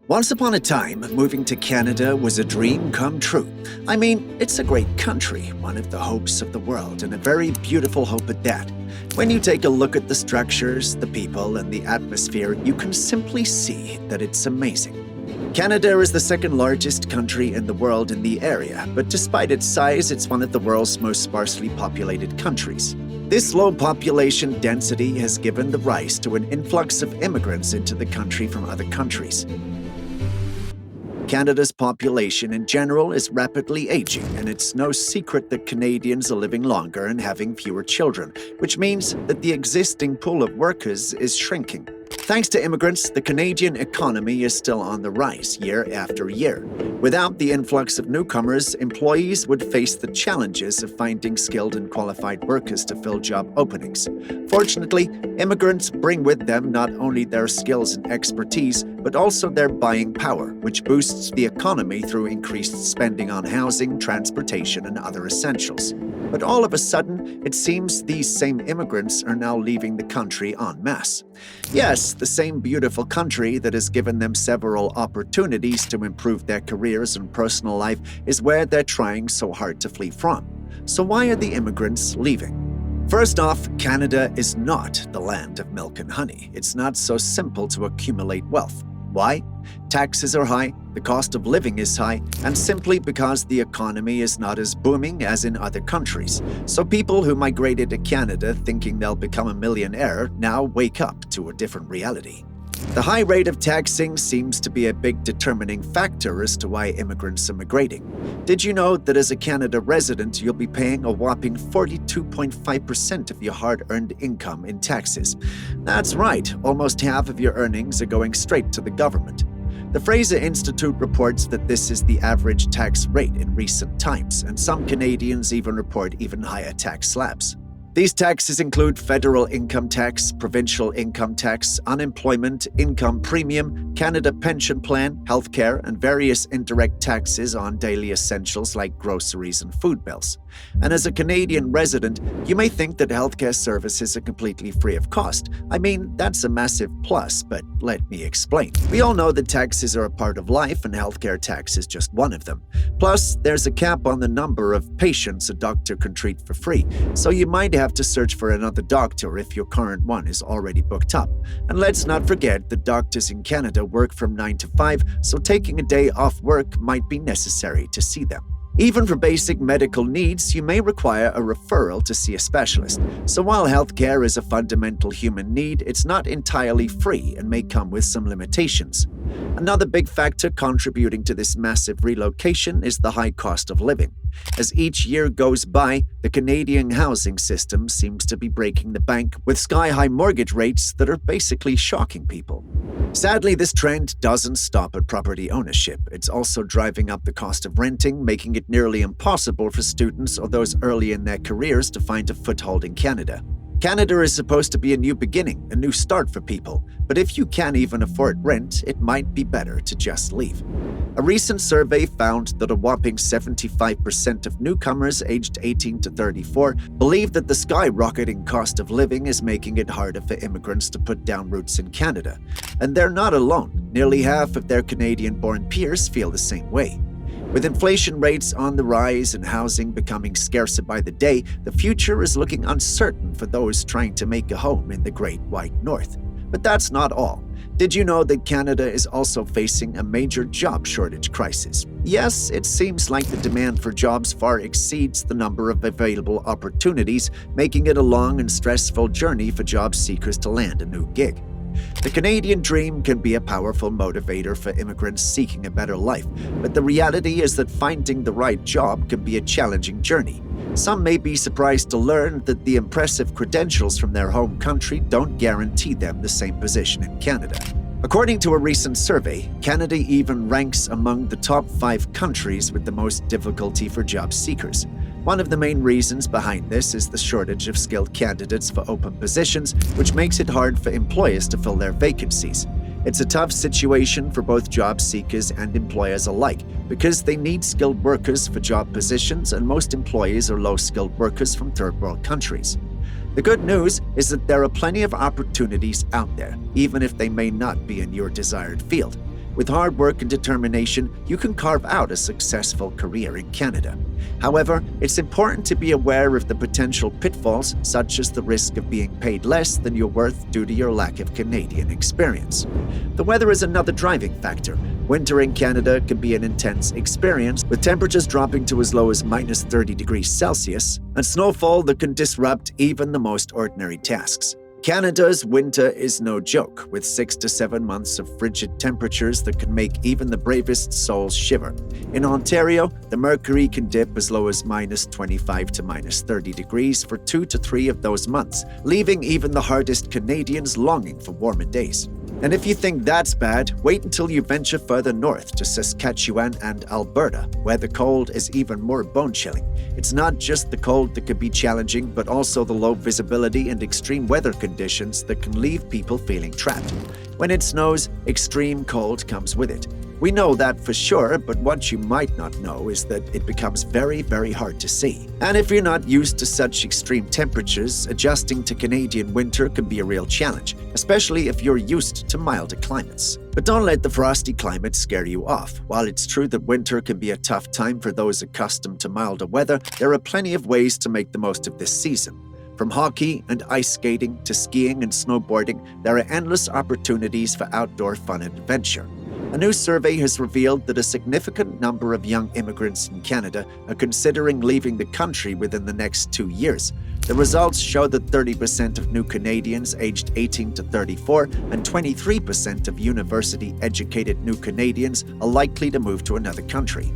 Once upon a time, moving to Canada was a dream come true. I mean, it's a great country, one of the hopes of the world, and a very beautiful hope at that. When you take a look at the structures, the people, and the atmosphere, you can simply see that it's amazing. Canada is the second largest country in the world in the area, but despite its size, it's one of the world's most sparsely populated countries. This low population density has given the rise to an influx of immigrants into the country from other countries. Canada's population in general is rapidly aging, and it's no secret that Canadians are living longer and having fewer children, which means that the existing pool of workers is shrinking. Thanks to immigrants, the Canadian economy is still on the rise year after year. Without the influx of newcomers, employees would face the challenges of finding skilled and qualified workers to fill job openings. Fortunately, immigrants bring with them not only their skills and expertise, but also their buying power, which boosts the economy through increased spending on housing, transportation, and other essentials. But all of a sudden, it seems these same immigrants are now leaving the country en masse. Yes, the same beautiful country that has given them several opportunities to improve their careers and personal life is where they're trying so hard to flee from. So why are the immigrants leaving? First off, Canada is not the land of milk and honey. It's not so simple to accumulate wealth. Why? Taxes are high, the cost of living is high, and simply because the economy is not as booming as in other countries. So people who migrated to Canada thinking they'll become a millionaire now wake up to a different reality. The high rate of taxing seems to be a big determining factor as to why immigrants are migrating. Did you know that as a Canada resident, you'll be paying a whopping 42.5% of your hard-earned income in taxes? That's right, almost half of your earnings are going straight to the government. The Fraser Institute reports that this is the average tax rate in recent times, and some Canadians even report even higher tax slabs. These taxes include federal income tax, provincial income tax, unemployment, income premium, Canada Pension Plan, healthcare, and various indirect taxes on daily essentials like groceries and food bills. And as a Canadian resident, you may think that healthcare services are completely free of cost. I mean, that's a massive plus, but let me explain. We all know that taxes are a part of life, and healthcare tax is just one of them. Plus, there's a cap on the number of patients a doctor can treat for free, so you might have to search for another doctor if your current one is already booked up. And let's not forget that doctors in Canada work from 9 to 5, so taking a day off work might be necessary to see them. Even for basic medical needs, you may require a referral to see a specialist. So while healthcare is a fundamental human need, it's not entirely free and may come with some limitations. Another big factor contributing to this massive relocation is the high cost of living. As each year goes by, the Canadian housing system seems to be breaking the bank with sky-high mortgage rates that are basically shocking people. Sadly, this trend doesn't stop at property ownership. It's also driving up the cost of renting, making it nearly impossible for students or those early in their careers to find a foothold in Canada. Canada is supposed to be a new beginning, a new start for people, but if you can't even afford rent, it might be better to just leave. A recent survey found that a whopping 75% of newcomers aged 18 to 34 believe that the skyrocketing cost of living is making it harder for immigrants to put down roots in Canada. And they're not alone. Nearly half of their Canadian-born peers feel the same way. With inflation rates on the rise and housing becoming scarcer by the day, the future is looking uncertain for those trying to make a home in the Great White North. But that's not all. Did you know that Canada is also facing a major job shortage crisis? Yes, it seems like the demand for jobs far exceeds the number of available opportunities, making it a long and stressful journey for job seekers to land a new gig. The Canadian dream can be a powerful motivator for immigrants seeking a better life, but the reality is that finding the right job can be a challenging journey. Some may be surprised to learn that the impressive credentials from their home country don't guarantee them the same position in Canada. According to a recent survey, Canada even ranks among the top 5 countries with the most difficulty for job seekers. One of the main reasons behind this is the shortage of skilled candidates for open positions, which makes it hard for employers to fill their vacancies. It's a tough situation for both job seekers and employers alike because they need skilled workers for job positions, and most employees are low-skilled workers from third-world countries. The good news is that there are plenty of opportunities out there, even if they may not be in your desired field. With hard work and determination, you can carve out a successful career in Canada. However, it's important to be aware of the potential pitfalls, such as the risk of being paid less than you're worth due to your lack of Canadian experience. The weather is another driving factor. Winter in Canada can be an intense experience, with temperatures dropping to as low as minus 30 degrees Celsius, and snowfall that can disrupt even the most ordinary tasks. Canada's winter is no joke, with 6 to 7 months of frigid temperatures that can make even the bravest souls shiver. In Ontario, the mercury can dip as low as minus 25 to minus 30 degrees for 2 to 3 of those months, leaving even the hardest Canadians longing for warmer days. And if you think that's bad, wait until you venture further north to Saskatchewan and Alberta, where the cold is even more bone-chilling. It's not just the cold that can be challenging, but also the low visibility and extreme weather conditions that can leave people feeling trapped. When it snows, extreme cold comes with it. We know that for sure, but what you might not know is that it becomes very, very hard to see. And if you're not used to such extreme temperatures, adjusting to Canadian winter can be a real challenge, especially if you're used to milder climates. But don't let the frosty climate scare you off. While it's true that winter can be a tough time for those accustomed to milder weather, there are plenty of ways to make the most of this season. From hockey and ice skating to skiing and snowboarding, there are endless opportunities for outdoor fun and adventure. A new survey has revealed that a significant number of young immigrants in Canada are considering leaving the country within the next 2 years. The results show that 30% of new Canadians aged 18 to 34 and 23% of university-educated new Canadians are likely to move to another country.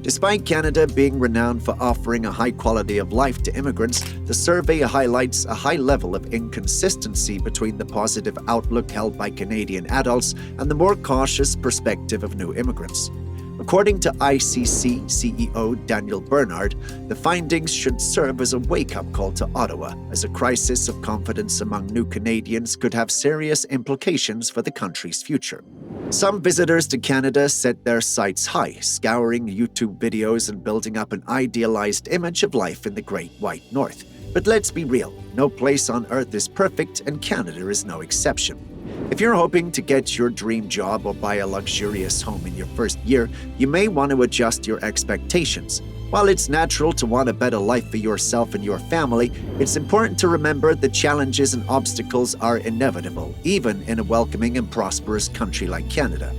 Despite Canada being renowned for offering a high quality of life to immigrants, the survey highlights a high level of inconsistency between the positive outlook held by Canadian adults and the more cautious perspective of new immigrants. According to ICC CEO Daniel Bernard, the findings should serve as a wake-up call to Ottawa, as a crisis of confidence among new Canadians could have serious implications for the country's future. Some visitors to Canada set their sights high, scouring YouTube videos and building up an idealized image of life in the Great White North. But let's be real, no place on Earth is perfect, and Canada is no exception. If you're hoping to get your dream job or buy a luxurious home in your first year, you may want to adjust your expectations. While it's natural to want a better life for yourself and your family, it's important to remember that challenges and obstacles are inevitable, even in a welcoming and prosperous country like Canada.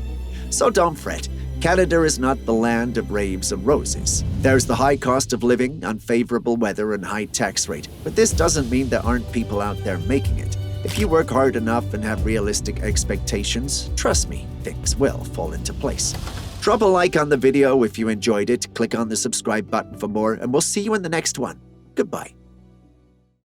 So don't fret. Canada is not the land of raves and roses. There's the high cost of living, unfavorable weather, and high tax rate. But this doesn't mean there aren't people out there making it. If you work hard enough and have realistic expectations, trust me, things will fall into place. Drop a like on the video if you enjoyed it, click on the subscribe button for more, and we'll see you in the next one. Goodbye.